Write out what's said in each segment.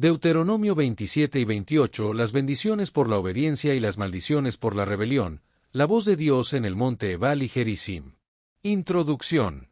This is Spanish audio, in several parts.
Deuteronomio 27 y 28, las bendiciones por la obediencia y las maldiciones por la rebelión, la voz de Dios en el monte Ebal y Gerizim. Introducción.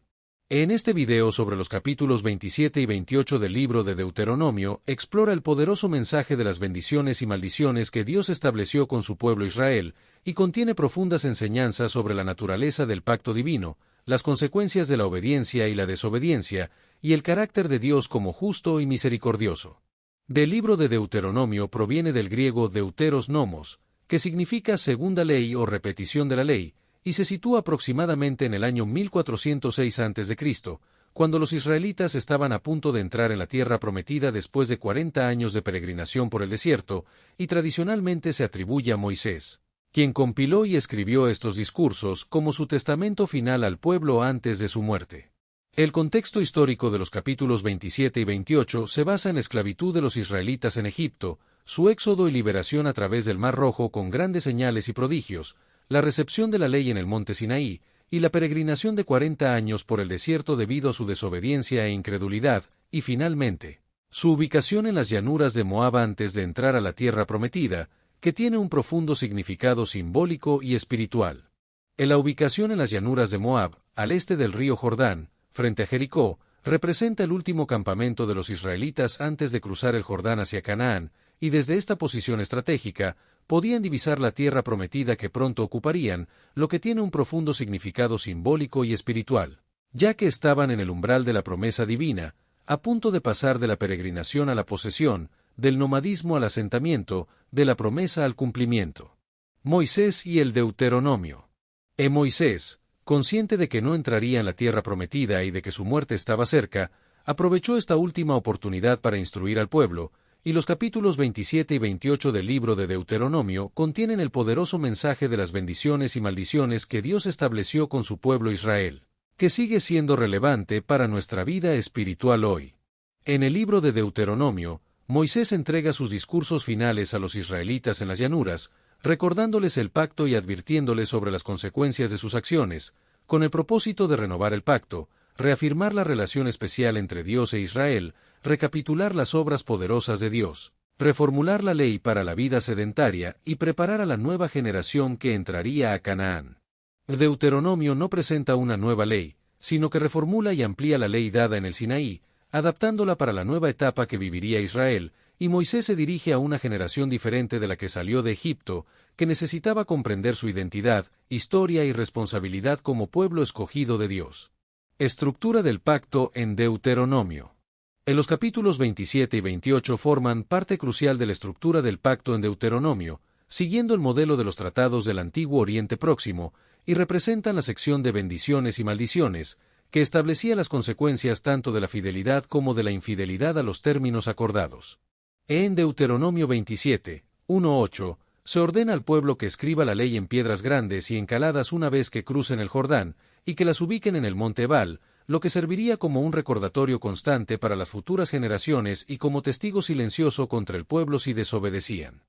En este video sobre los capítulos 27 y 28 del libro de Deuteronomio, explora el poderoso mensaje de las bendiciones y maldiciones que Dios estableció con su pueblo Israel, y contiene profundas enseñanzas sobre la naturaleza del pacto divino, las consecuencias de la obediencia y la desobediencia, y el carácter de Dios como justo y misericordioso. Del libro de Deuteronomio proviene del griego deuteros nomos, que significa segunda ley o repetición de la ley, y se sitúa aproximadamente en el año 1406 a.C., cuando los israelitas estaban a punto de entrar en la tierra prometida después de 40 años de peregrinación por el desierto, y tradicionalmente se atribuye a Moisés, quien compiló y escribió estos discursos como su testamento final al pueblo antes de su muerte. El contexto histórico de los capítulos 27 y 28 se basa en la esclavitud de los israelitas en Egipto, su éxodo y liberación a través del Mar Rojo con grandes señales y prodigios, la recepción de la ley en el monte Sinaí, y la peregrinación de 40 años por el desierto debido a su desobediencia e incredulidad, y finalmente, su ubicación en las llanuras de Moab antes de entrar a la tierra prometida, que tiene un profundo significado simbólico y espiritual. En la ubicación en las llanuras de Moab, al este del río Jordán, frente a Jericó, representa el último campamento de los israelitas antes de cruzar el Jordán hacia Canaán, y desde esta posición estratégica, podían divisar la tierra prometida que pronto ocuparían, lo que tiene un profundo significado simbólico y espiritual, ya que estaban en el umbral de la promesa divina, a punto de pasar de la peregrinación a la posesión, del nomadismo al asentamiento, de la promesa al cumplimiento. Moisés y el Deuteronomio. Moisés, consciente de que no entraría en la tierra prometida y de que su muerte estaba cerca, aprovechó esta última oportunidad para instruir al pueblo, y los capítulos 27 y 28 del libro de Deuteronomio contienen el poderoso mensaje de las bendiciones y maldiciones que Dios estableció con su pueblo Israel, que sigue siendo relevante para nuestra vida espiritual hoy. En el libro de Deuteronomio, Moisés entrega sus discursos finales a los israelitas en las llanuras, recordándoles el pacto y advirtiéndoles sobre las consecuencias de sus acciones, con el propósito de renovar el pacto, reafirmar la relación especial entre Dios e Israel, recapitular las obras poderosas de Dios, reformular la ley para la vida sedentaria y preparar a la nueva generación que entraría a Canaán. Deuteronomio no presenta una nueva ley, sino que reformula y amplía la ley dada en el Sinaí, adaptándola para la nueva etapa que viviría Israel, y Moisés se dirige a una generación diferente de la que salió de Egipto, que necesitaba comprender su identidad, historia y responsabilidad como pueblo escogido de Dios. Estructura del pacto en Deuteronomio. En los capítulos 27 y 28 forman parte crucial de la estructura del pacto en Deuteronomio, siguiendo el modelo de los tratados del Antiguo Oriente Próximo, y representan la sección de bendiciones y maldiciones, que establecía las consecuencias tanto de la fidelidad como de la infidelidad a los términos acordados. En Deuteronomio 27, 1-8, se ordena al pueblo que escriba la ley en piedras grandes y encaladas una vez que crucen el Jordán, y que las ubiquen en el monte Ebal, lo que serviría como un recordatorio constante para las futuras generaciones y como testigo silencioso contra el pueblo si desobedecían.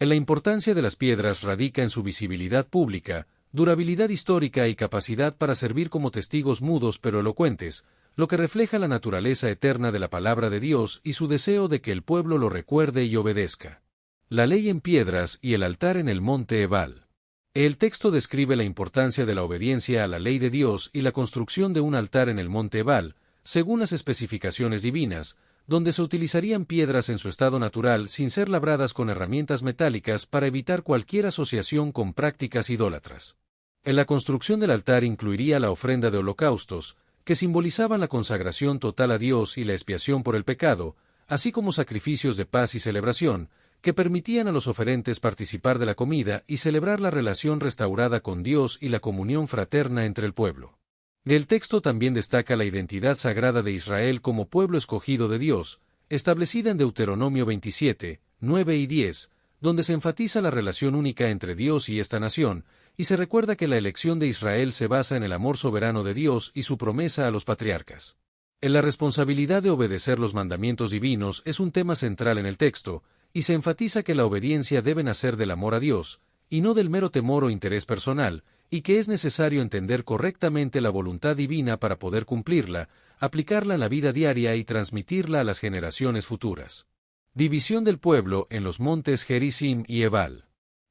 La importancia de las piedras radica en su visibilidad pública, durabilidad histórica y capacidad para servir como testigos mudos pero elocuentes, lo que refleja la naturaleza eterna de la palabra de Dios y su deseo de que el pueblo lo recuerde y obedezca. La ley en piedras y el altar en el monte Ebal. El texto describe la importancia de la obediencia a la ley de Dios y la construcción de un altar en el monte Ebal, según las especificaciones divinas, donde se utilizarían piedras en su estado natural sin ser labradas con herramientas metálicas para evitar cualquier asociación con prácticas idólatras. En la construcción del altar incluiría la ofrenda de holocaustos, que simbolizaban la consagración total a Dios y la expiación por el pecado, así como sacrificios de paz y celebración, que permitían a los oferentes participar de la comida y celebrar la relación restaurada con Dios y la comunión fraterna entre el pueblo. El texto también destaca la identidad sagrada de Israel como pueblo escogido de Dios, establecida en Deuteronomio 27, 9 y 10, donde se enfatiza la relación única entre Dios y esta nación, y se recuerda que la elección de Israel se basa en el amor soberano de Dios y su promesa a los patriarcas. La responsabilidad de obedecer los mandamientos divinos es un tema central en el texto, y se enfatiza que la obediencia debe nacer del amor a Dios, y no del mero temor o interés personal, y que es necesario entender correctamente la voluntad divina para poder cumplirla, aplicarla en la vida diaria y transmitirla a las generaciones futuras. División del pueblo en los montes Gerizim y Ebal.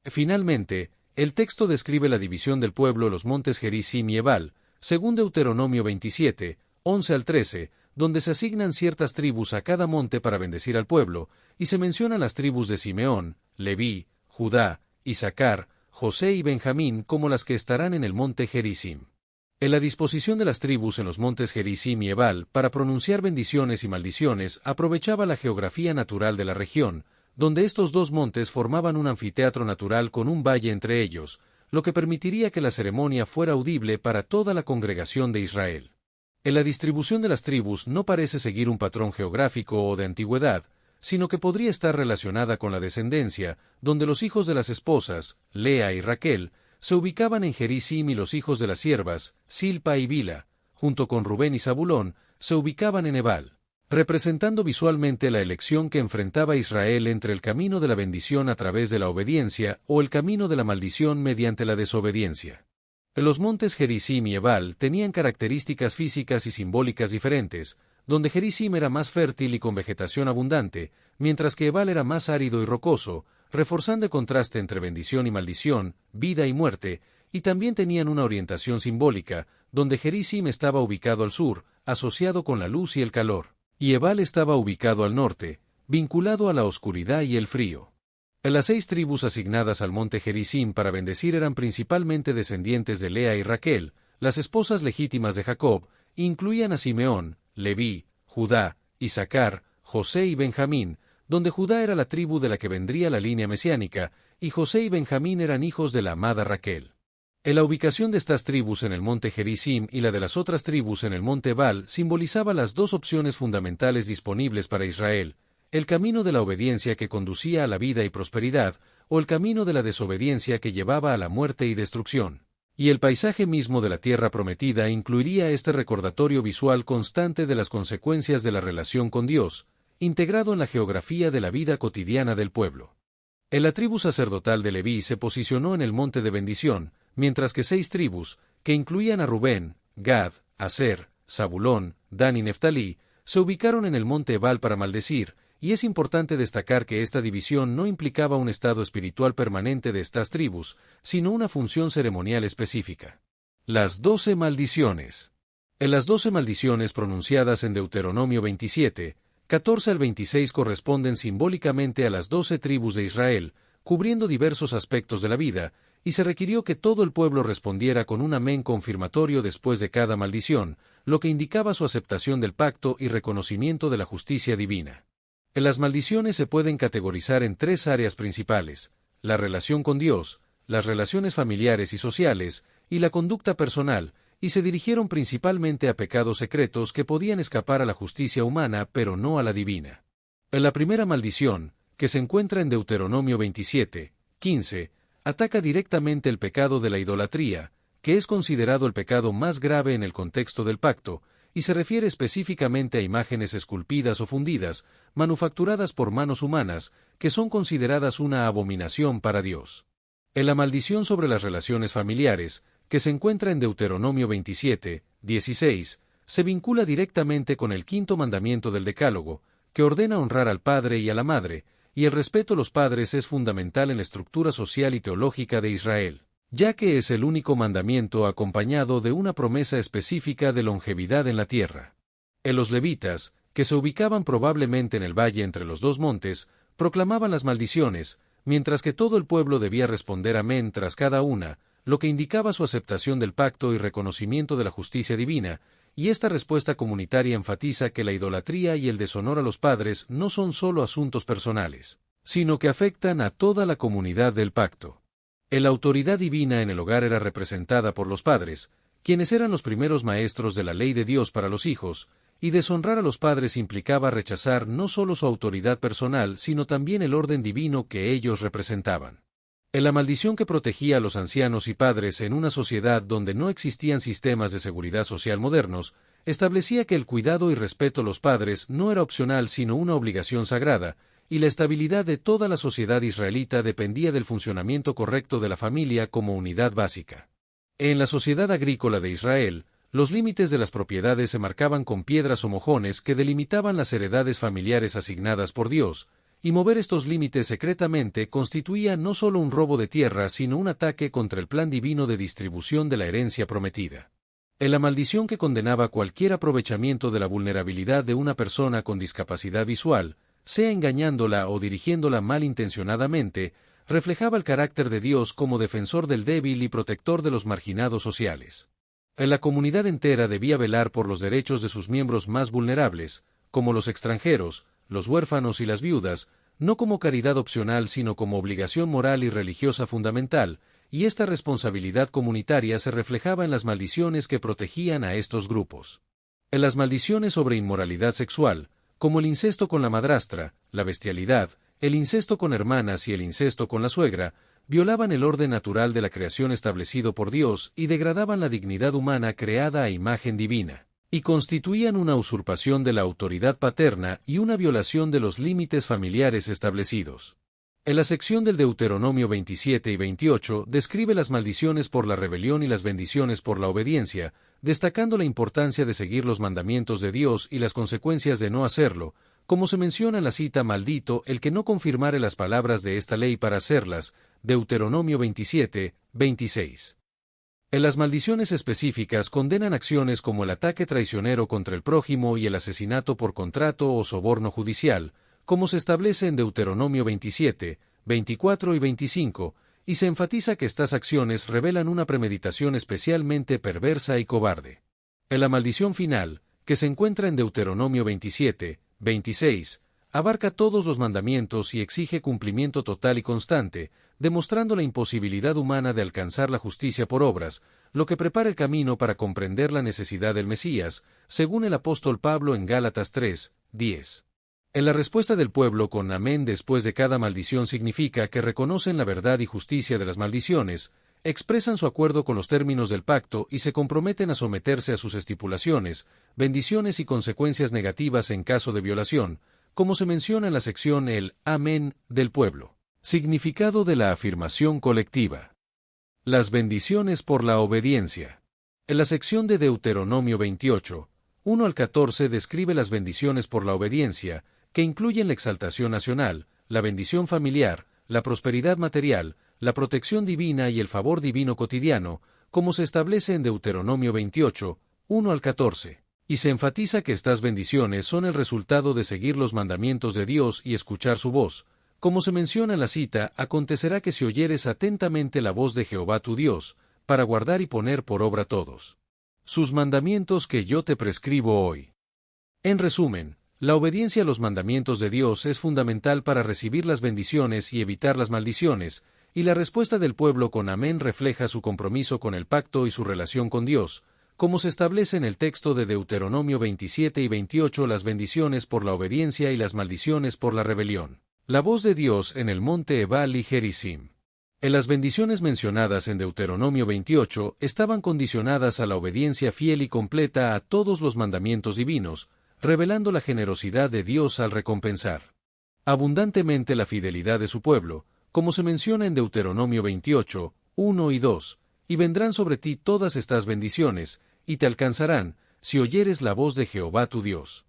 Finalmente, el texto describe la división del pueblo en los montes Gerizim y Ebal, según Deuteronomio 27, 11 al 13, donde se asignan ciertas tribus a cada monte para bendecir al pueblo, y se mencionan las tribus de Simeón, Leví, Judá, Isaacar, José y Benjamín como las que estarán en el monte Gerizim. En la disposición de las tribus en los montes Gerizim y Ebal para pronunciar bendiciones y maldiciones aprovechaba la geografía natural de la región, donde estos dos montes formaban un anfiteatro natural con un valle entre ellos, lo que permitiría que la ceremonia fuera audible para toda la congregación de Israel. En la distribución de las tribus no parece seguir un patrón geográfico o de antigüedad, sino que podría estar relacionada con la descendencia, donde los hijos de las esposas, Lea y Raquel, se ubicaban en Gerizim y los hijos de las siervas, Silpa y Bila, junto con Rubén y Zabulón, se ubicaban en Ebal, representando visualmente la elección que enfrentaba Israel entre el camino de la bendición a través de la obediencia o el camino de la maldición mediante la desobediencia. Los montes Gerizim y Ebal tenían características físicas y simbólicas diferentes, donde Gerizim era más fértil y con vegetación abundante, mientras que Ebal era más árido y rocoso, reforzando el contraste entre bendición y maldición, vida y muerte, y también tenían una orientación simbólica, donde Gerizim estaba ubicado al sur, asociado con la luz y el calor, y Ebal estaba ubicado al norte, vinculado a la oscuridad y el frío. Las 6 tribus asignadas al monte Gerizim para bendecir eran principalmente descendientes de Lea y Raquel, las esposas legítimas de Jacob, e incluían a Simeón, Leví, Judá, Isaacar, José y Benjamín, donde Judá era la tribu de la que vendría la línea mesiánica, y José y Benjamín eran hijos de la amada Raquel. En la ubicación de estas tribus en el monte Gerizim y la de las otras tribus en el monte Ebal simbolizaba las dos opciones fundamentales disponibles para Israel: el camino de la obediencia que conducía a la vida y prosperidad, o el camino de la desobediencia que llevaba a la muerte y destrucción. Y el paisaje mismo de la tierra prometida incluiría este recordatorio visual constante de las consecuencias de la relación con Dios, integrado en la geografía de la vida cotidiana del pueblo. La tribu sacerdotal de Leví se posicionó en el monte de bendición, mientras que 6 tribus, que incluían a Rubén, Gad, Aser, Zabulón, Dan y Neftalí, se ubicaron en el monte Ebal para maldecir, y es importante destacar que esta división no implicaba un estado espiritual permanente de estas tribus, sino una función ceremonial específica. Las 12 maldiciones. En las 12 maldiciones pronunciadas en Deuteronomio 27, 14 al 26 corresponden simbólicamente a las 12 tribus de Israel, cubriendo diversos aspectos de la vida, y se requirió que todo el pueblo respondiera con un amén confirmatorio después de cada maldición, lo que indicaba su aceptación del pacto y reconocimiento de la justicia divina. Las maldiciones se pueden categorizar en 3 áreas principales: la relación con Dios, las relaciones familiares y sociales, y la conducta personal, y se dirigieron principalmente a pecados secretos que podían escapar a la justicia humana pero no a la divina. La primera maldición, que se encuentra en Deuteronomio 27, 15, ataca directamente el pecado de la idolatría, que es considerado el pecado más grave en el contexto del pacto, y se refiere específicamente a imágenes esculpidas o fundidas, manufacturadas por manos humanas, que son consideradas una abominación para Dios. En la maldición sobre las relaciones familiares, que se encuentra en Deuteronomio 27, 16, se vincula directamente con el 5º mandamiento del Decálogo, que ordena honrar al padre y a la madre, y el respeto a los padres es fundamental en la estructura social y teológica de Israel, ya que es el único mandamiento acompañado de una promesa específica de longevidad en la tierra. En los levitas, que se ubicaban probablemente en el valle entre los 2 montes, proclamaban las maldiciones, mientras que todo el pueblo debía responder amén tras cada una, lo que indicaba su aceptación del pacto y reconocimiento de la justicia divina, y esta respuesta comunitaria enfatiza que la idolatría y el deshonor a los padres no son solo asuntos personales, sino que afectan a toda la comunidad del pacto. La autoridad divina en el hogar era representada por los padres, quienes eran los primeros maestros de la ley de Dios para los hijos, y deshonrar a los padres implicaba rechazar no solo su autoridad personal, sino también el orden divino que ellos representaban. En la maldición que protegía a los ancianos y padres en una sociedad donde no existían sistemas de seguridad social modernos, establecía que el cuidado y respeto a los padres no era opcional sino una obligación sagrada, y la estabilidad de toda la sociedad israelita dependía del funcionamiento correcto de la familia como unidad básica. En la sociedad agrícola de Israel, los límites de las propiedades se marcaban con piedras o mojones que delimitaban las heredades familiares asignadas por Dios, y mover estos límites secretamente constituía no solo un robo de tierra, sino un ataque contra el plan divino de distribución de la herencia prometida. En la maldición que condenaba cualquier aprovechamiento de la vulnerabilidad de una persona con discapacidad visual, sea engañándola o dirigiéndola malintencionadamente, reflejaba el carácter de Dios como defensor del débil y protector de los marginados sociales. La comunidad entera debía velar por los derechos de sus miembros más vulnerables, como los extranjeros, los huérfanos y las viudas, no como caridad opcional sino como obligación moral y religiosa fundamental, y esta responsabilidad comunitaria se reflejaba en las maldiciones que protegían a estos grupos. En las maldiciones sobre inmoralidad sexual, como el incesto con la madrastra, la bestialidad, el incesto con hermanas y el incesto con la suegra, violaban el orden natural de la creación establecido por Dios y degradaban la dignidad humana creada a imagen divina, y constituían una usurpación de la autoridad paterna y una violación de los límites familiares establecidos. En la sección del Deuteronomio 27 y 28 describe las maldiciones por la rebelión y las bendiciones por la obediencia, destacando la importancia de seguir los mandamientos de Dios y las consecuencias de no hacerlo, como se menciona en la cita «Maldito el que no confirmare las palabras de esta ley para hacerlas», Deuteronomio 27, 26. En las maldiciones específicas condenan acciones como el ataque traicionero contra el prójimo y el asesinato por contrato o soborno judicial, como se establece en Deuteronomio 27, 24 y 25, y se enfatiza que estas acciones revelan una premeditación especialmente perversa y cobarde. En la maldición final, que se encuentra en Deuteronomio 27, 26, abarca todos los mandamientos y exige cumplimiento total y constante, demostrando la imposibilidad humana de alcanzar la justicia por obras, lo que prepara el camino para comprender la necesidad del Mesías, según el apóstol Pablo en Gálatas 3, 10. En la respuesta del pueblo con amén después de cada maldición significa que reconocen la verdad y justicia de las maldiciones, expresan su acuerdo con los términos del pacto y se comprometen a someterse a sus estipulaciones, bendiciones y consecuencias negativas en caso de violación, como se menciona en la sección el amén del pueblo. Significado de la afirmación colectiva. Las bendiciones por la obediencia. En la sección de Deuteronomio 28, 1 al 14 describe las bendiciones por la obediencia, que incluyen la exaltación nacional, la bendición familiar, la prosperidad material, la protección divina y el favor divino cotidiano, como se establece en Deuteronomio 28, 1 al 14, y se enfatiza que estas bendiciones son el resultado de seguir los mandamientos de Dios y escuchar su voz. Como se menciona en la cita, acontecerá que si oyeres atentamente la voz de Jehová tu Dios, para guardar y poner por obra todos sus mandamientos que yo te prescribo hoy. En resumen, la obediencia a los mandamientos de Dios es fundamental para recibir las bendiciones y evitar las maldiciones, y la respuesta del pueblo con amén refleja su compromiso con el pacto y su relación con Dios, como se establece en el texto de Deuteronomio 27 y 28 las bendiciones por la obediencia y las maldiciones por la rebelión. La voz de Dios en el monte Ebal y Gerizim. En las bendiciones mencionadas en Deuteronomio 28 estaban condicionadas a la obediencia fiel y completa a todos los mandamientos divinos, revelando la generosidad de Dios al recompensar abundantemente la fidelidad de su pueblo, como se menciona en Deuteronomio 28, 1 y 2, y vendrán sobre ti todas estas bendiciones, y te alcanzarán, si oyeres la voz de Jehová tu Dios.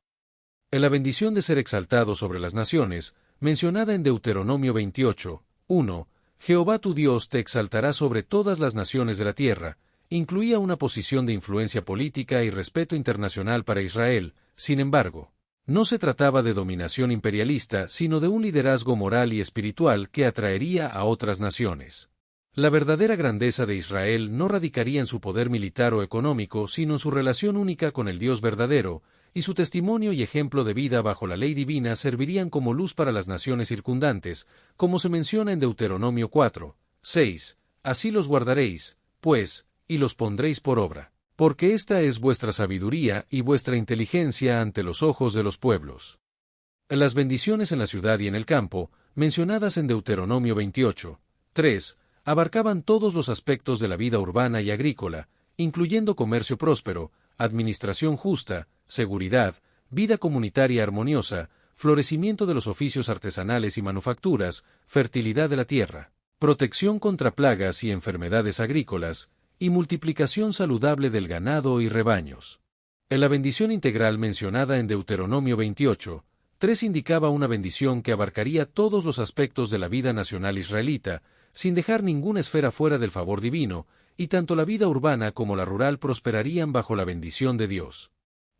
En la bendición de ser exaltado sobre las naciones, mencionada en Deuteronomio 28, 1, Jehová tu Dios te exaltará sobre todas las naciones de la tierra, incluía una posición de influencia política y respeto internacional para Israel. Sin embargo, no se trataba de dominación imperialista, sino de un liderazgo moral y espiritual que atraería a otras naciones. La verdadera grandeza de Israel no radicaría en su poder militar o económico, sino en su relación única con el Dios verdadero, y su testimonio y ejemplo de vida bajo la ley divina servirían como luz para las naciones circundantes, como se menciona en Deuteronomio 4, 6, así los guardaréis, pues, y los pondréis por obra, porque esta es vuestra sabiduría y vuestra inteligencia ante los ojos de los pueblos. Las bendiciones en la ciudad y en el campo, mencionadas en Deuteronomio 28, 3, abarcaban todos los aspectos de la vida urbana y agrícola, incluyendo comercio próspero, administración justa, seguridad, vida comunitaria armoniosa, florecimiento de los oficios artesanales y manufacturas, fertilidad de la tierra, protección contra plagas y enfermedades agrícolas, y multiplicación saludable del ganado y rebaños. En la bendición integral mencionada en Deuteronomio 28, 3 indicaba una bendición que abarcaría todos los aspectos de la vida nacional israelita, sin dejar ninguna esfera fuera del favor divino, y tanto la vida urbana como la rural prosperarían bajo la bendición de Dios.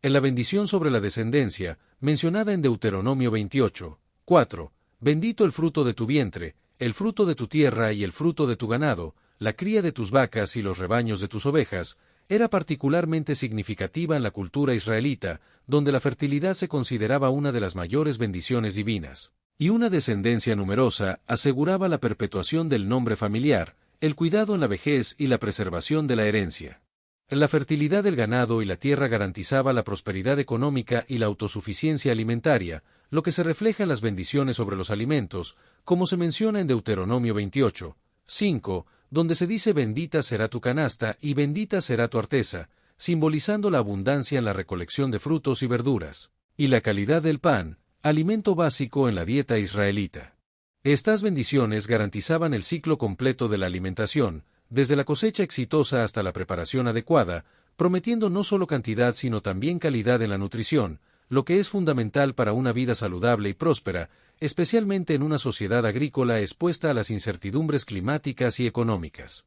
En la bendición sobre la descendencia, mencionada en Deuteronomio 28, 4, bendito el fruto de tu vientre, el fruto de tu tierra y el fruto de tu ganado, la cría de tus vacas y los rebaños de tus ovejas, era particularmente significativa en la cultura israelita, donde la fertilidad se consideraba una de las mayores bendiciones divinas, y una descendencia numerosa aseguraba la perpetuación del nombre familiar, el cuidado en la vejez y la preservación de la herencia. La fertilidad del ganado y la tierra garantizaba la prosperidad económica y la autosuficiencia alimentaria, lo que se refleja en las bendiciones sobre los alimentos, como se menciona en Deuteronomio 28, 5, donde se dice bendita será tu canasta y bendita será tu arteza, simbolizando la abundancia en la recolección de frutos y verduras, y la calidad del pan, alimento básico en la dieta israelita. Estas bendiciones garantizaban el ciclo completo de la alimentación, desde la cosecha exitosa hasta la preparación adecuada, prometiendo no solo cantidad sino también calidad en la nutrición, lo que es fundamental para una vida saludable y próspera, especialmente en una sociedad agrícola expuesta a las incertidumbres climáticas y económicas.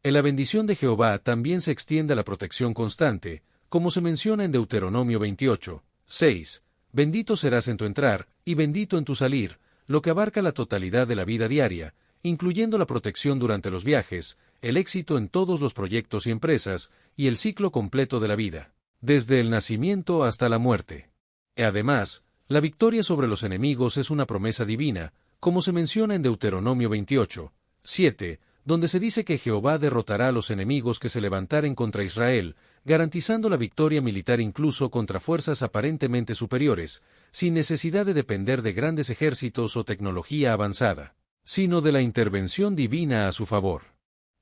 En la bendición de Jehová también se extiende la protección constante, como se menciona en Deuteronomio 28, 6, bendito serás en tu entrar, y bendito en tu salir, lo que abarca la totalidad de la vida diaria, incluyendo la protección durante los viajes, el éxito en todos los proyectos y empresas, y el ciclo completo de la vida, desde el nacimiento hasta la muerte. Además, la victoria sobre los enemigos es una promesa divina, como se menciona en Deuteronomio 28, 7, donde se dice que Jehová derrotará a los enemigos que se levantaren contra Israel, garantizando la victoria militar incluso contra fuerzas aparentemente superiores, sin necesidad de depender de grandes ejércitos o tecnología avanzada, sino de la intervención divina a su favor.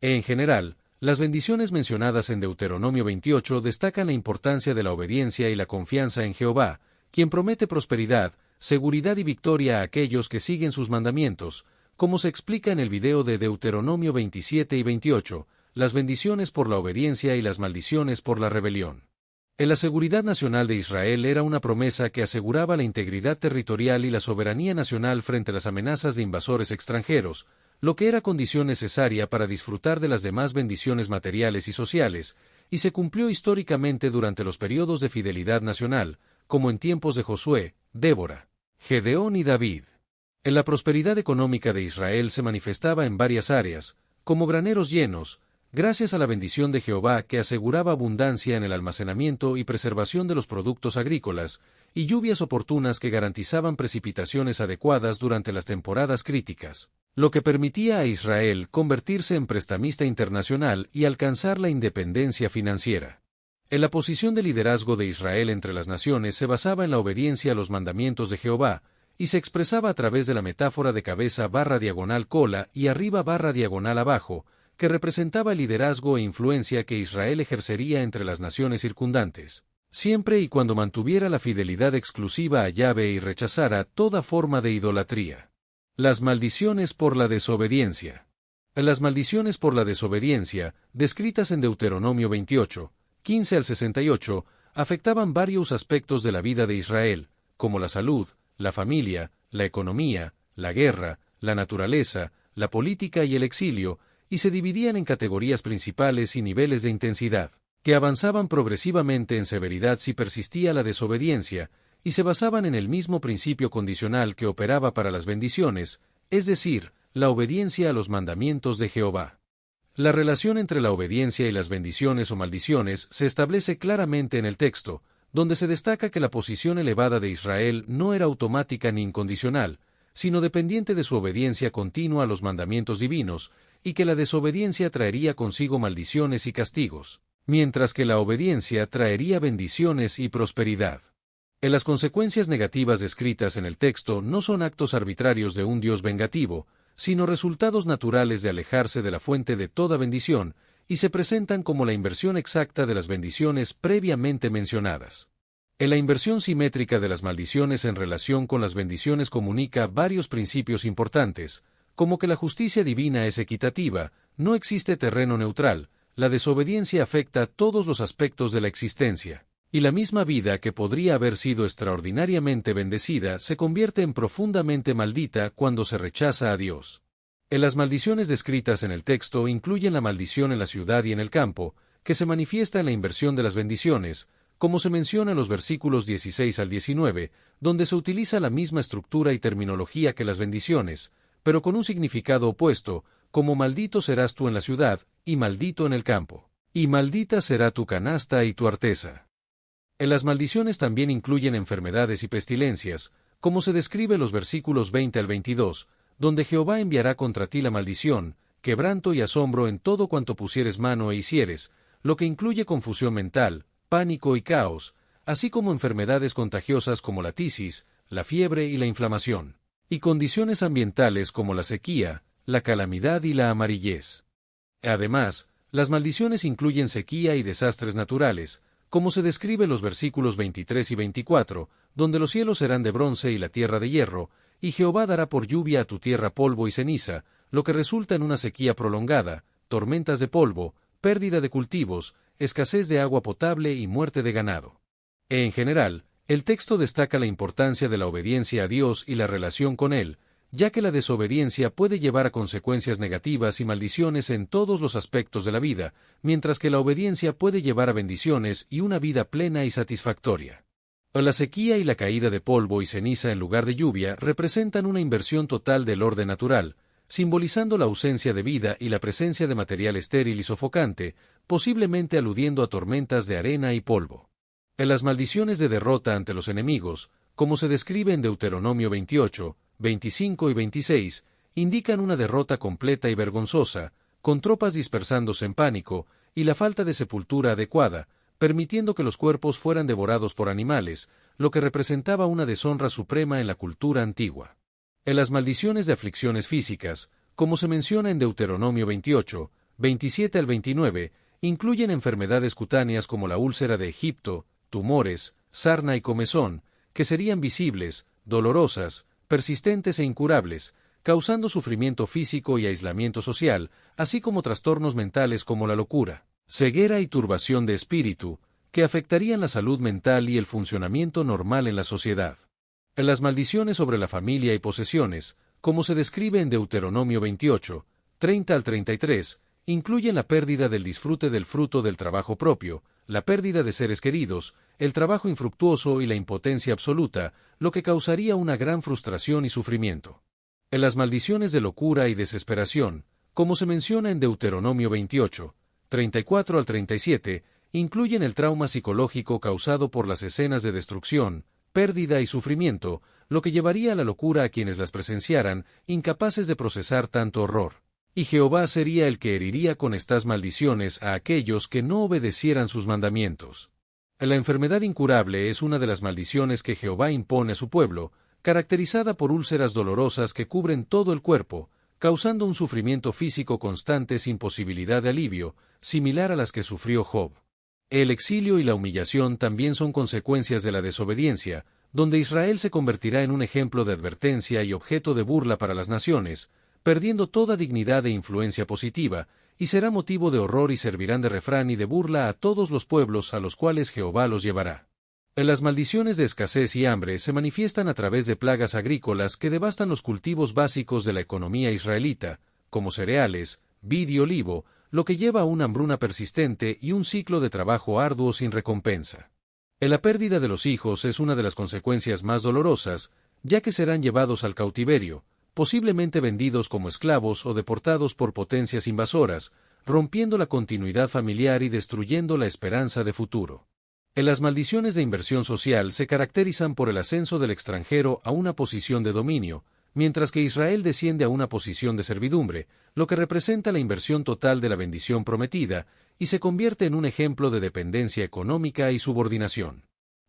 En general, las bendiciones mencionadas en Deuteronomio 28 destacan la importancia de la obediencia y la confianza en Jehová, quien promete prosperidad, seguridad y victoria a aquellos que siguen sus mandamientos, como se explica en el video de Deuteronomio 27 y 28, las bendiciones por la obediencia y las maldiciones por la rebelión. En la seguridad nacional de Israel era una promesa que aseguraba la integridad territorial y la soberanía nacional frente a las amenazas de invasores extranjeros, lo que era condición necesaria para disfrutar de las demás bendiciones materiales y sociales, y se cumplió históricamente durante los periodos de fidelidad nacional, como en tiempos de Josué, Débora, Gedeón y David. En la prosperidad económica de Israel se manifestaba en varias áreas, como graneros llenos, gracias a la bendición de Jehová que aseguraba abundancia en el almacenamiento y preservación de los productos agrícolas, y lluvias oportunas que garantizaban precipitaciones adecuadas durante las temporadas críticas, lo que permitía a Israel convertirse en prestamista internacional y alcanzar la independencia financiera. En la posición de liderazgo de Israel entre las naciones se basaba en la obediencia a los mandamientos de Jehová, y se expresaba a través de la metáfora de cabeza barra diagonal cola y arriba barra diagonal abajo, que representaba el liderazgo e influencia que Israel ejercería entre las naciones circundantes, siempre y cuando mantuviera la fidelidad exclusiva a Yahvé y rechazara toda forma de idolatría. Las maldiciones por la desobediencia. Las maldiciones por la desobediencia, descritas en Deuteronomio 28, 15 al 68, afectaban varios aspectos de la vida de Israel, como la salud, la familia, la economía, la guerra, la naturaleza, la política y el exilio, y se dividían en categorías principales y niveles de intensidad, que avanzaban progresivamente en severidad si persistía la desobediencia, y se basaban en el mismo principio condicional que operaba para las bendiciones, es decir, la obediencia a los mandamientos de Jehová. La relación entre la obediencia y las bendiciones o maldiciones se establece claramente en el texto, donde se destaca que la posición elevada de Israel no era automática ni incondicional, sino dependiente de su obediencia continua a los mandamientos divinos, y que la desobediencia traería consigo maldiciones y castigos, mientras que la obediencia traería bendiciones y prosperidad. En las consecuencias negativas descritas en el texto no son actos arbitrarios de un Dios vengativo, sino resultados naturales de alejarse de la fuente de toda bendición, y se presentan como la inversión exacta de las bendiciones previamente mencionadas. En la inversión simétrica de las maldiciones en relación con las bendiciones comunica varios principios importantes, como que la justicia divina es equitativa, no existe terreno neutral, la desobediencia afecta todos los aspectos de la existencia, Y la misma vida que podría haber sido extraordinariamente bendecida se convierte en profundamente maldita cuando se rechaza a Dios. Las maldiciones descritas en el texto incluyen la maldición en la ciudad y en el campo, que se manifiesta en la inversión de las bendiciones, como se menciona en los versículos 16 al 19, donde se utiliza la misma estructura y terminología que las bendiciones, pero con un significado opuesto, como maldito serás tú en la ciudad, y maldito en el campo, y maldita será tu canasta y tu arteza. Las maldiciones también incluyen enfermedades y pestilencias, como se describe en los versículos 20 al 22, donde Jehová enviará contra ti la maldición, quebranto y asombro en todo cuanto pusieres mano e hicieres, lo que incluye confusión mental, pánico y caos, así como enfermedades contagiosas como la tisis, la fiebre y la inflamación, y condiciones ambientales como la sequía, la calamidad y la amarillez. Además, las maldiciones incluyen sequía y desastres naturales, como se describe en los versículos 23 y 24, donde los cielos serán de bronce y la tierra de hierro, y Jehová dará por lluvia a tu tierra polvo y ceniza, lo que resulta en una sequía prolongada, tormentas de polvo, pérdida de cultivos, escasez de agua potable y muerte de ganado. En general, el texto destaca la importancia de la obediencia a Dios y la relación con Él, ya que la desobediencia puede llevar a consecuencias negativas y maldiciones en todos los aspectos de la vida, mientras que la obediencia puede llevar a bendiciones y una vida plena y satisfactoria. La sequía y la caída de polvo y ceniza en lugar de lluvia representan una inversión total del orden natural, simbolizando la ausencia de vida y la presencia de material estéril y sofocante, posiblemente aludiendo a tormentas de arena y polvo. En las maldiciones de derrota ante los enemigos, como se describe en Deuteronomio 28, 25 y 26, indican una derrota completa y vergonzosa, con tropas dispersándose en pánico, y la falta de sepultura adecuada, permitiendo que los cuerpos fueran devorados por animales, lo que representaba una deshonra suprema en la cultura antigua. En las maldiciones de aflicciones físicas, como se menciona en Deuteronomio 28, 27 al 29, incluyen enfermedades cutáneas como la úlcera de Egipto, tumores, sarna y comezón, que serían visibles, dolorosas, persistentes e incurables, causando sufrimiento físico y aislamiento social, así como trastornos mentales como la locura, ceguera y turbación de espíritu, que afectarían la salud mental y el funcionamiento normal en la sociedad. En las maldiciones sobre la familia y posesiones, como se describe en Deuteronomio 28, 30 al 33, incluyen la pérdida del disfrute del fruto del trabajo propio, la pérdida de seres queridos, el trabajo infructuoso y la impotencia absoluta, lo que causaría una gran frustración y sufrimiento. En las maldiciones de locura y desesperación, como se menciona en Deuteronomio 28, 34 al 37, incluyen el trauma psicológico causado por las escenas de destrucción, pérdida y sufrimiento, lo que llevaría a la locura a quienes las presenciaran, incapaces de procesar tanto horror. Y Jehová sería el que heriría con estas maldiciones a aquellos que no obedecieran sus mandamientos. La enfermedad incurable es una de las maldiciones que Jehová impone a su pueblo, caracterizada por úlceras dolorosas que cubren todo el cuerpo, causando un sufrimiento físico constante sin posibilidad de alivio, similar a las que sufrió Job. El exilio y la humillación también son consecuencias de la desobediencia, donde Israel se convertirá en un ejemplo de advertencia y objeto de burla para las naciones, perdiendo toda dignidad e influencia positiva, y será motivo de horror y servirán de refrán y de burla a todos los pueblos a los cuales Jehová los llevará. Las maldiciones de escasez y hambre se manifiestan a través de plagas agrícolas que devastan los cultivos básicos de la economía israelita, como cereales, vid y olivo, lo que lleva a una hambruna persistente y un ciclo de trabajo arduo sin recompensa. La pérdida de los hijos es una de las consecuencias más dolorosas, ya que serán llevados al cautiverio, posiblemente vendidos como esclavos o deportados por potencias invasoras, rompiendo la continuidad familiar y destruyendo la esperanza de futuro. Las maldiciones de inversión social se caracterizan por el ascenso del extranjero a una posición de dominio, mientras que Israel desciende a una posición de servidumbre, lo que representa la inversión total de la bendición prometida, y se convierte en un ejemplo de dependencia económica y subordinación.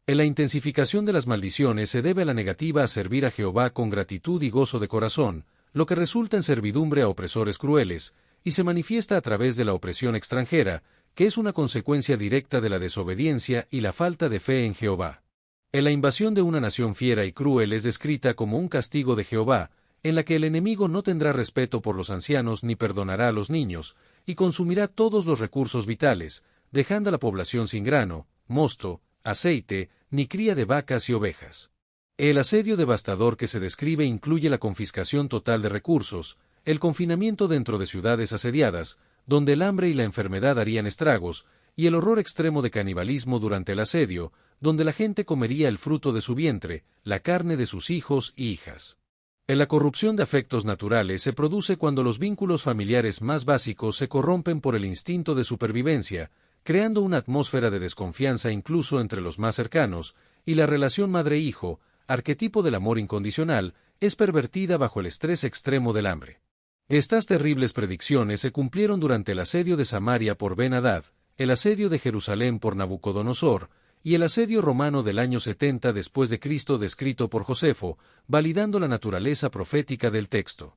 La intensificación de las maldiciones se debe a la negativa a servir a Jehová con gratitud y gozo de corazón, lo que resulta en servidumbre a opresores crueles, y se manifiesta a través de la opresión extranjera, que es una consecuencia directa de la desobediencia y la falta de fe en Jehová. La invasión de una nación fiera y cruel es descrita como un castigo de Jehová, en la que el enemigo no tendrá respeto por los ancianos ni perdonará a los niños, y consumirá todos los recursos vitales, dejando a la población sin grano, mosto, aceite, ni cría de vacas y ovejas. El asedio devastador que se describe incluye la confiscación total de recursos, el confinamiento dentro de ciudades asediadas, donde el hambre y la enfermedad harían estragos, y el horror extremo de canibalismo durante el asedio, donde la gente comería el fruto de su vientre, la carne de sus hijos y hijas. La corrupción de afectos naturales se produce cuando los vínculos familiares más básicos se corrompen por el instinto de supervivencia, creando una atmósfera de desconfianza incluso entre los más cercanos, y la relación madre-hijo, arquetipo del amor incondicional, es pervertida bajo el estrés extremo del hambre. Estas terribles predicciones se cumplieron durante el asedio de Samaria por Ben-Hadad, el asedio de Jerusalén por Nabucodonosor, y el asedio romano del año 70 después de Cristo descrito por Josefo, validando la naturaleza profética del texto.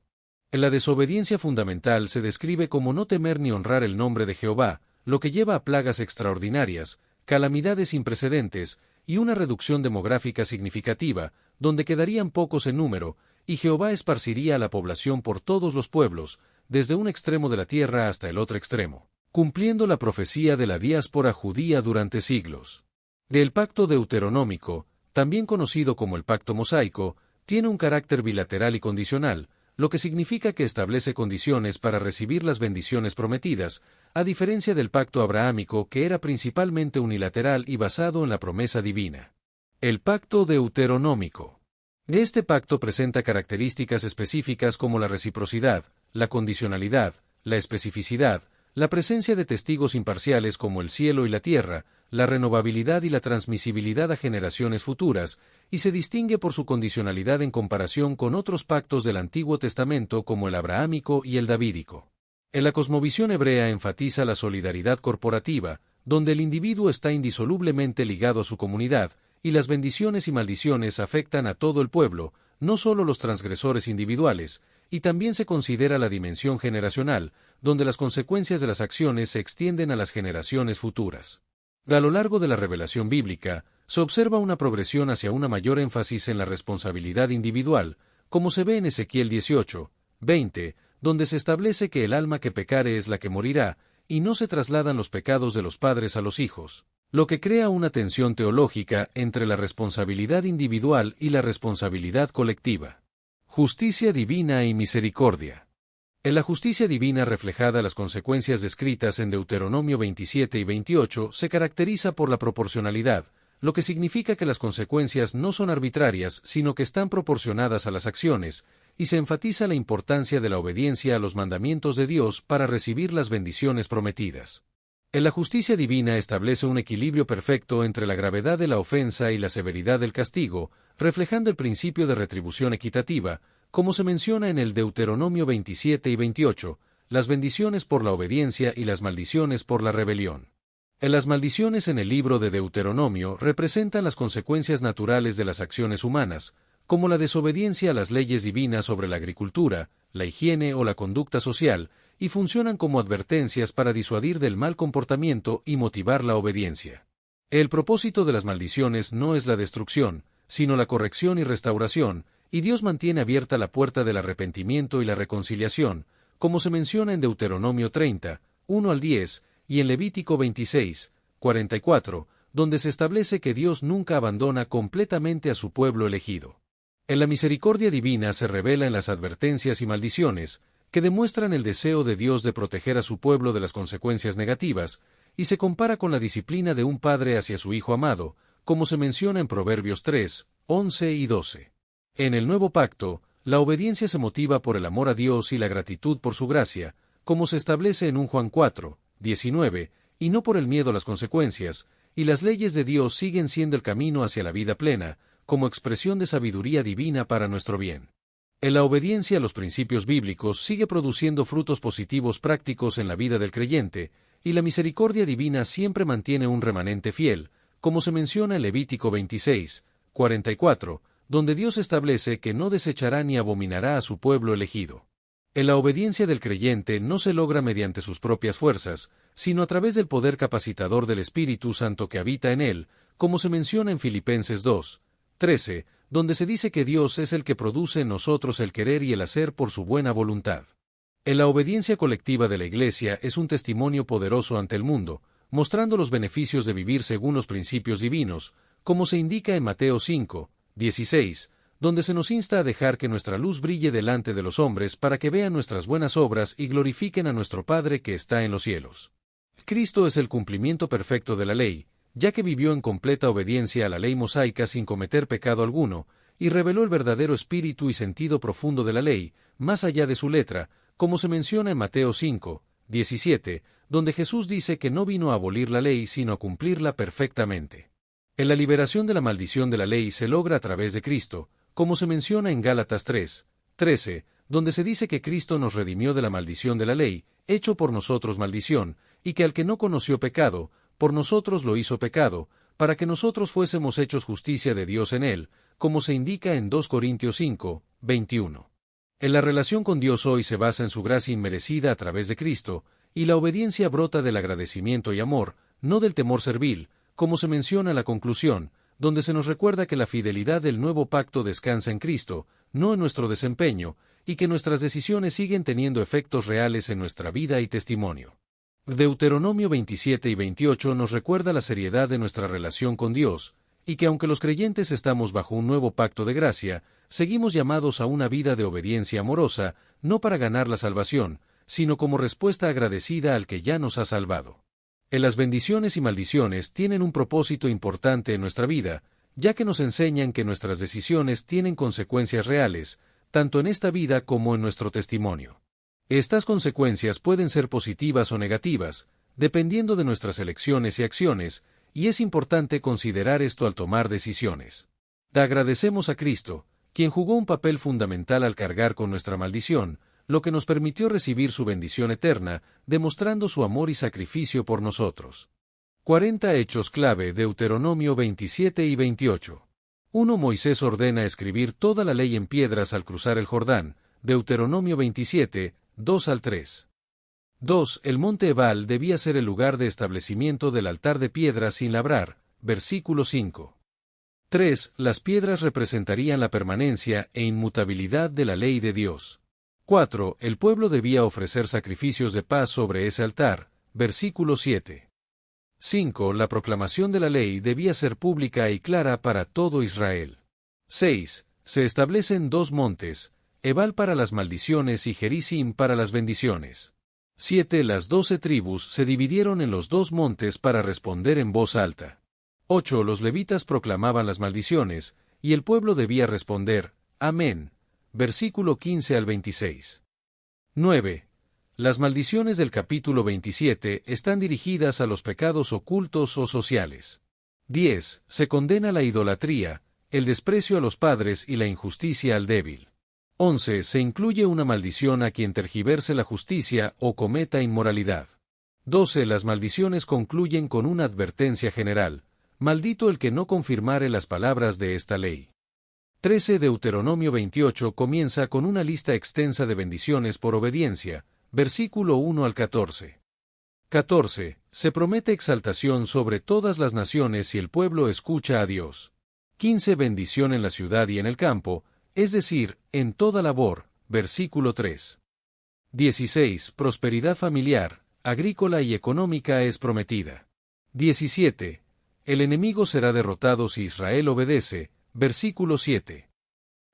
La desobediencia fundamental se describe como no temer ni honrar el nombre de Jehová, lo que lleva a plagas extraordinarias, calamidades sin precedentes, y una reducción demográfica significativa, donde quedarían pocos en número, y Jehová esparciría a la población por todos los pueblos, desde un extremo de la tierra hasta el otro extremo, cumpliendo la profecía de la diáspora judía durante siglos. El pacto deuteronómico, también conocido como el pacto mosaico, tiene un carácter bilateral y condicional, lo que significa que establece condiciones para recibir las bendiciones prometidas, a diferencia del pacto abrahámico que era principalmente unilateral y basado en la promesa divina. El pacto deuteronómico. Este pacto presenta características específicas como la reciprocidad, la condicionalidad, la especificidad, la presencia de testigos imparciales como el cielo y la tierra, la renovabilidad y la transmisibilidad a generaciones futuras, y se distingue por su condicionalidad en comparación con otros pactos del Antiguo Testamento como el abrahámico y el davídico. En la cosmovisión hebrea enfatiza la solidaridad corporativa, donde el individuo está indisolublemente ligado a su comunidad, y las bendiciones y maldiciones afectan a todo el pueblo, no solo los transgresores individuales, y también se considera la dimensión generacional, donde las consecuencias de las acciones se extienden a las generaciones futuras. A lo largo de la revelación bíblica, se observa una progresión hacia una mayor énfasis en la responsabilidad individual, como se ve en Ezequiel 18, 20, donde se establece que el alma que pecare es la que morirá, y no se trasladan los pecados de los padres a los hijos, lo que crea una tensión teológica entre la responsabilidad individual y la responsabilidad colectiva. Justicia divina y misericordia. En la justicia divina reflejada las consecuencias descritas en Deuteronomio 27 y 28 se caracteriza por la proporcionalidad, lo que significa que las consecuencias no son arbitrarias sino que están proporcionadas a las acciones, y se enfatiza la importancia de la obediencia a los mandamientos de Dios para recibir las bendiciones prometidas. En la justicia divina establece un equilibrio perfecto entre la gravedad de la ofensa y la severidad del castigo, reflejando el principio de retribución equitativa, como se menciona en el Deuteronomio 27 y 28, las bendiciones por la obediencia y las maldiciones por la rebelión. Las maldiciones en el libro de Deuteronomio representan las consecuencias naturales de las acciones humanas, como la desobediencia a las leyes divinas sobre la agricultura, la higiene o la conducta social, y funcionan como advertencias para disuadir del mal comportamiento y motivar la obediencia. El propósito de las maldiciones no es la destrucción, sino la corrección y restauración, y Dios mantiene abierta la puerta del arrepentimiento y la reconciliación, como se menciona en Deuteronomio 30, 1 al 10, y en Levítico 26, 44, donde se establece que Dios nunca abandona completamente a su pueblo elegido. En la misericordia divina se revela en las advertencias y maldiciones, que demuestran el deseo de Dios de proteger a su pueblo de las consecuencias negativas, y se compara con la disciplina de un padre hacia su hijo amado, como se menciona en Proverbios 3, 11 y 12. En el nuevo pacto, la obediencia se motiva por el amor a Dios y la gratitud por su gracia, como se establece en 1 Juan 4, 19, y no por el miedo a las consecuencias, y las leyes de Dios siguen siendo el camino hacia la vida plena, como expresión de sabiduría divina para nuestro bien. En la obediencia a los principios bíblicos sigue produciendo frutos positivos prácticos en la vida del creyente, y la misericordia divina siempre mantiene un remanente fiel, como se menciona en Levítico 26, 44, donde Dios establece que no desechará ni abominará a su pueblo elegido. En la obediencia del creyente no se logra mediante sus propias fuerzas, sino a través del poder capacitador del Espíritu Santo que habita en él, como se menciona en Filipenses 2, 13, donde se dice que Dios es el que produce en nosotros el querer y el hacer por su buena voluntad. En la obediencia colectiva de la Iglesia es un testimonio poderoso ante el mundo, mostrando los beneficios de vivir según los principios divinos, como se indica en Mateo 5, 16, donde se nos insta a dejar que nuestra luz brille delante de los hombres para que vean nuestras buenas obras y glorifiquen a nuestro Padre que está en los cielos. Cristo es el cumplimiento perfecto de la ley, ya que vivió en completa obediencia a la ley mosaica sin cometer pecado alguno, y reveló el verdadero espíritu y sentido profundo de la ley, más allá de su letra, como se menciona en Mateo 5, 17, donde Jesús dice que no vino a abolir la ley sino a cumplirla perfectamente. En la liberación de la maldición de la ley se logra a través de Cristo, como se menciona en Gálatas 3, 13, donde se dice que Cristo nos redimió de la maldición de la ley, hecho por nosotros maldición, y que al que no conoció pecado, por nosotros lo hizo pecado, para que nosotros fuésemos hechos justicia de Dios en él, como se indica en 2 Corintios 5, 21. En la relación con Dios hoy se basa en su gracia inmerecida a través de Cristo, y la obediencia brota del agradecimiento y amor, no del temor servil, como se menciona en la conclusión, donde se nos recuerda que la fidelidad del nuevo pacto descansa en Cristo, no en nuestro desempeño, y que nuestras decisiones siguen teniendo efectos reales en nuestra vida y testimonio. Deuteronomio 27 y 28 nos recuerda la seriedad de nuestra relación con Dios, y que aunque los creyentes estamos bajo un nuevo pacto de gracia, seguimos llamados a una vida de obediencia amorosa, no para ganar la salvación, sino como respuesta agradecida al que ya nos ha salvado. Las bendiciones y maldiciones tienen un propósito importante en nuestra vida, ya que nos enseñan que nuestras decisiones tienen consecuencias reales, tanto en esta vida como en nuestro testimonio. Estas consecuencias pueden ser positivas o negativas, dependiendo de nuestras elecciones y acciones, y es importante considerar esto al tomar decisiones. Agradecemos a Cristo, quien jugó un papel fundamental al cargar con nuestra maldición, lo que nos permitió recibir su bendición eterna, demostrando su amor y sacrificio por nosotros. 40 hechos clave, Deuteronomio 27 y 28. 1. Moisés ordena escribir toda la ley en piedras al cruzar el Jordán, Deuteronomio 27, 2 al 3. 2. El monte Ebal debía ser el lugar de establecimiento del altar de piedra sin labrar, versículo 5. 3. Las piedras representarían la permanencia e inmutabilidad de la ley de Dios. 4. El pueblo debía ofrecer sacrificios de paz sobre ese altar, versículo 7. 5. La proclamación de la ley debía ser pública y clara para todo Israel. 6. Se establecen dos montes, Ebal para las maldiciones y Gerizim para las bendiciones. 7. Las 12 tribus se dividieron en los dos montes para responder en voz alta. 8. Los levitas proclamaban las maldiciones, y el pueblo debía responder, Amén. Versículo 15 al 26. 9. Las maldiciones del capítulo 27 están dirigidas a los pecados ocultos o sociales. 10. Se condena la idolatría, el desprecio a los padres y la injusticia al débil. 11. Se incluye una maldición a quien tergiverse la justicia o cometa inmoralidad. 12. Las maldiciones concluyen con una advertencia general: maldito el que no confirmare las palabras de esta ley. 13. Deuteronomio 28 comienza con una lista extensa de bendiciones por obediencia, versículo 1 al 14. 14. Se promete exaltación sobre todas las naciones si el pueblo escucha a Dios. 15. Bendición en la ciudad y en el campo, es decir, en toda labor, versículo 3. 16. Prosperidad familiar, agrícola y económica es prometida. 17. El enemigo será derrotado si Israel obedece, versículo 7.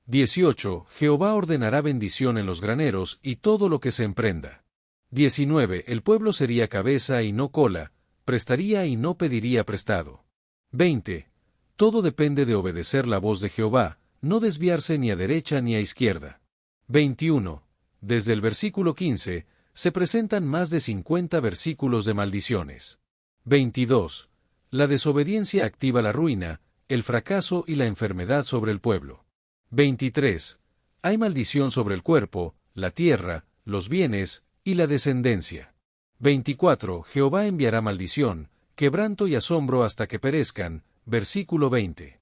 18. Jehová ordenará bendición en los graneros y todo lo que se emprenda. 19. El pueblo sería cabeza y no cola, prestaría y no pediría prestado. 20. Todo depende de obedecer la voz de Jehová, no desviarse ni a derecha ni a izquierda. 21. Desde el versículo 15, se presentan más de 50 versículos de maldiciones. 22. La desobediencia activa la ruina, el fracaso y la enfermedad sobre el pueblo. 23. Hay maldición sobre el cuerpo, la tierra, los bienes y la descendencia. 24. Jehová enviará maldición, quebranto y asombro hasta que perezcan, versículo 20.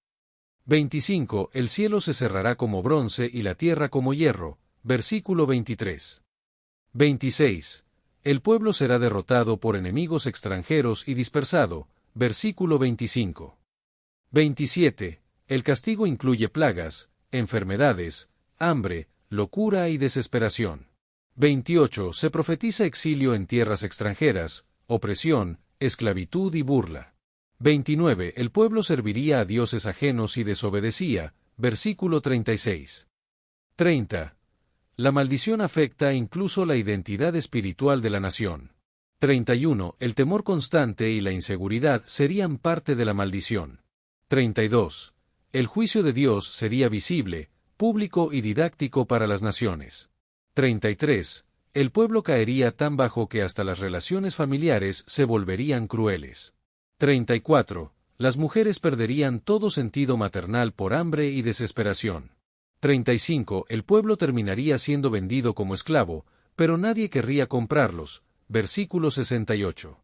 25. El cielo se cerrará como bronce y la tierra como hierro, versículo 23. 26. El pueblo será derrotado por enemigos extranjeros y dispersado, versículo 25. 27. El castigo incluye plagas, enfermedades, hambre, locura y desesperación. 28. Se profetiza exilio en tierras extranjeras, opresión, esclavitud y burla. 29. El pueblo serviría a dioses ajenos y desobedecía, versículo 36. 30. La maldición afecta incluso la identidad espiritual de la nación. 31. El temor constante y la inseguridad serían parte de la maldición. 32. El juicio de Dios sería visible, público y didáctico para las naciones. 33. El pueblo caería tan bajo que hasta las relaciones familiares se volverían crueles. 34. Las mujeres perderían todo sentido maternal por hambre y desesperación. 35. El pueblo terminaría siendo vendido como esclavo, pero nadie querría comprarlos. Versículo 68.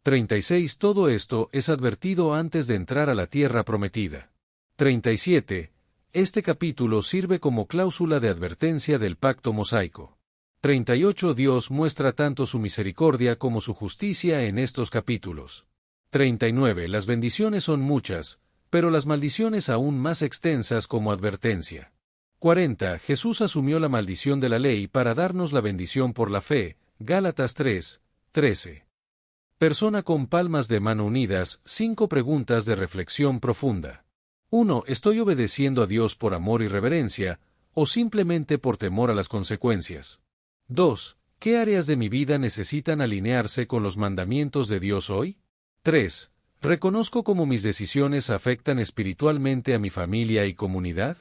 36. Todo esto es advertido antes de entrar a la tierra prometida. 37. Este capítulo sirve como cláusula de advertencia del pacto mosaico. 38. Dios muestra tanto su misericordia como su justicia en estos capítulos. 39. Las bendiciones son muchas, pero las maldiciones aún más extensas como advertencia. 40. Jesús asumió la maldición de la ley para darnos la bendición por la fe. Gálatas 3, 13. Persona con palmas de mano unidas. 5 preguntas de reflexión profunda. 1. ¿Estoy obedeciendo a Dios por amor y reverencia, o simplemente por temor a las consecuencias? 2. ¿Qué áreas de mi vida necesitan alinearse con los mandamientos de Dios hoy? 3. ¿Reconozco cómo mis decisiones afectan espiritualmente a mi familia y comunidad?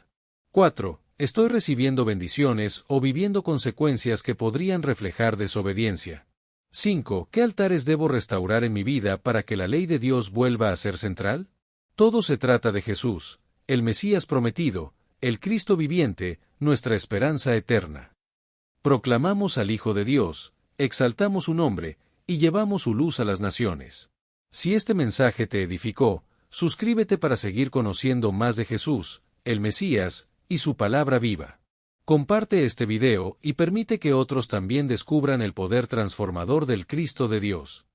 4. ¿Estoy recibiendo bendiciones o viviendo consecuencias que podrían reflejar desobediencia? 5. ¿Qué altares debo restaurar en mi vida para que la ley de Dios vuelva a ser central? Todo se trata de Jesús, el Mesías prometido, el Cristo viviente, nuestra esperanza eterna. Proclamamos al Hijo de Dios, exaltamos su nombre, y llevamos su luz a las naciones. Si este mensaje te edificó, suscríbete para seguir conociendo más de Jesús, el Mesías, y su palabra viva. Comparte este video y permite que otros también descubran el poder transformador del Cristo de Dios.